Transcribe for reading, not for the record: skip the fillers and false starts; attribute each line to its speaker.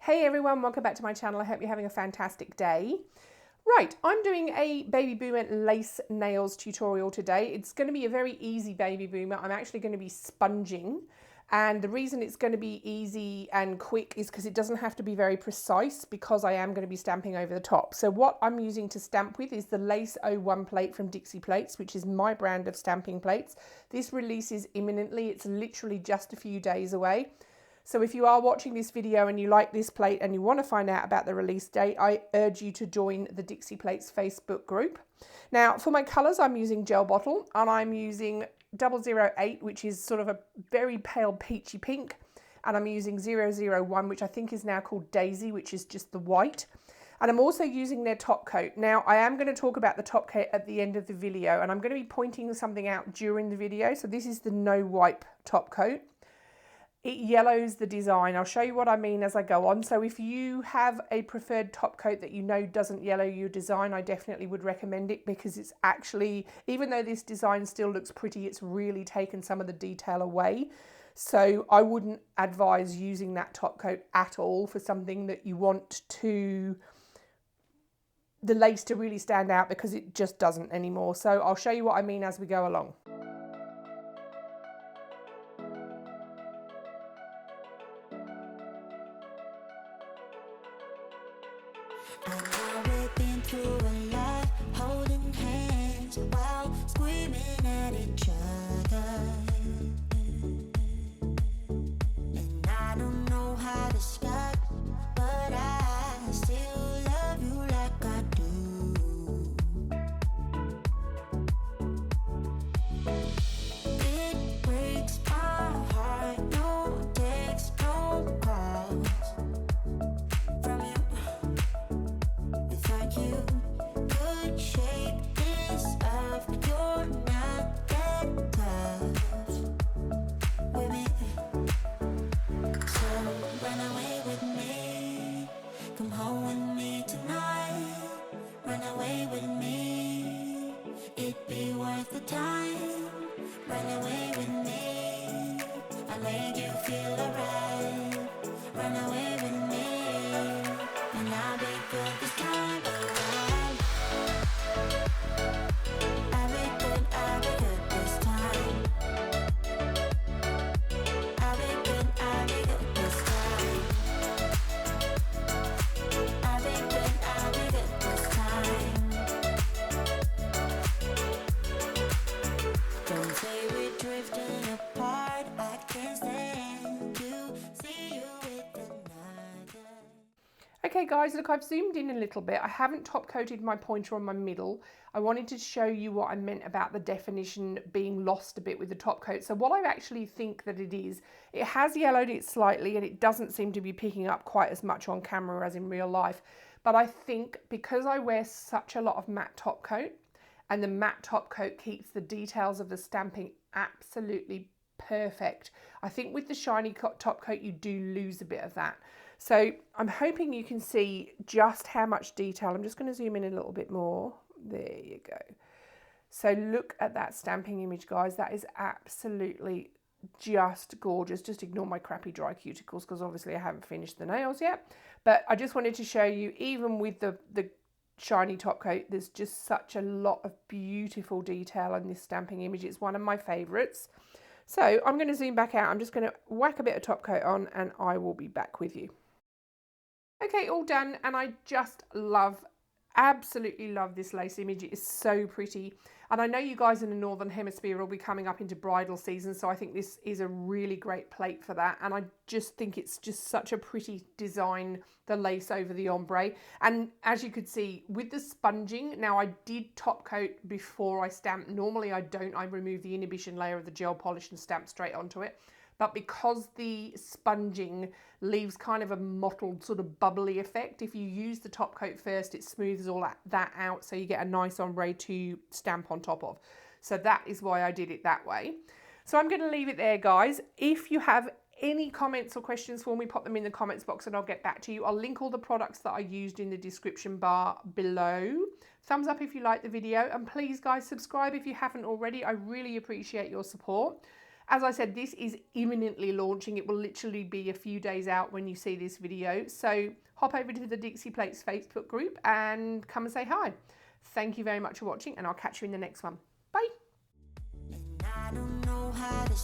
Speaker 1: Hey everyone, welcome back to my channel. I hope you're having a fantastic day. Right, I'm doing a baby boomer lace nails tutorial today. It's going to be a very easy baby boomer. I'm actually going to be sponging, and the reason it's going to be easy and quick is because it doesn't have to be very precise, because I am going to be stamping over the top. So what I'm using to stamp with is the Lace 01 plate from Dixie plates, which is my brand of stamping plates. This releases imminently. It's literally just a few days away. So if you are watching this video and you like this plate and you want to find out about the release date, I urge you to join the Dixie Plates Facebook group. Now for my colours, I'm using Gel Bottle, and I'm using 008, which is sort of a very pale peachy pink, and I'm using 001, which I think is now called Daisy, which is just the white. And I'm also using their top coat. Now I am going to talk about the top coat at the end of the video, and I'm going to be pointing something out during the video. So this is the no wipe top coat. It yellows the design. I'll show you what I mean as I go on. So if you have a preferred top coat that you know doesn't yellow your design, I definitely would recommend it, because it's actually, even though this design still looks pretty, it's really taken some of the detail away. So I wouldn't advise using that top coat at all for something that you want the lace to really stand out, because it just doesn't anymore. So I'll show you what I mean as we go along.
Speaker 2: We've been through a lot, holding hands while screaming at each other. And I don't know how to start, but I still love you like I do. It breaks my heart, no text, no calls from you. Without you could shape this up, you're not that tough with me. So run away with me, come home with me tonight. Run away with me, it'd be worth the time. Run away with me, I'll make you feel alright. Run away with me, and I'll be good this time around. I'll be good this time. I'll be good this time. I'll be good this time. Don't say we're drifting apart, I can't stand to see you with another.
Speaker 1: Okay guys, look, I've zoomed in a little bit. I haven't top coated my pointer on my middle. I wanted to show you what I meant about the definition being lost a bit with the top coat. So what I actually think that it has yellowed it slightly, and it doesn't seem to be picking up quite as much on camera as in real life. But I think because I wear such a lot of matte top coat, and the matte top coat keeps the details of the stamping absolutely perfect, I think with the shiny top coat you do lose a bit of that. So I'm hoping you can see just how much detail. I'm just going to zoom in a little bit more. There you go. So look at that stamping image, guys. That is absolutely just gorgeous. Just ignore my crappy dry cuticles, because obviously I haven't finished the nails yet. But I just wanted to show you, even with the shiny top coat, there's just such a lot of beautiful detail in this stamping image. It's one of my favorites. So I'm going to zoom back out. I'm just going to whack a bit of top coat on, and I will be back with you. Okay, all done, and I just absolutely love this lace image. It is so pretty, and I know you guys in the Northern Hemisphere will be coming up into bridal season, so I think this is a really great plate for that, and I just think it's just such a pretty design, the lace over the ombre. And as you could see with the sponging, now I did top coat before I stamped. Normally I don't, I remove the inhibition layer of the gel polish and stamp straight onto it. But because the sponging leaves kind of a mottled sort of bubbly effect, if you use the top coat first, it smooths all that out, so you get a nice ombre to stamp on top of. So that is why I did it that way. So I'm going to leave it there, guys. If you have any comments or questions for me, pop them in the comments box and I'll get back to you. I'll link all the products that I used in the description bar below. Thumbs up if you like the video, and please guys, subscribe if you haven't already. I really appreciate your support. As I said, this is imminently launching. It will literally be a few days out when you see this video. So hop over to the Dixie Plates Facebook group and come and say hi. Thank you very much for watching, and I'll catch you in the next one. Bye.
Speaker 2: And I don't know how to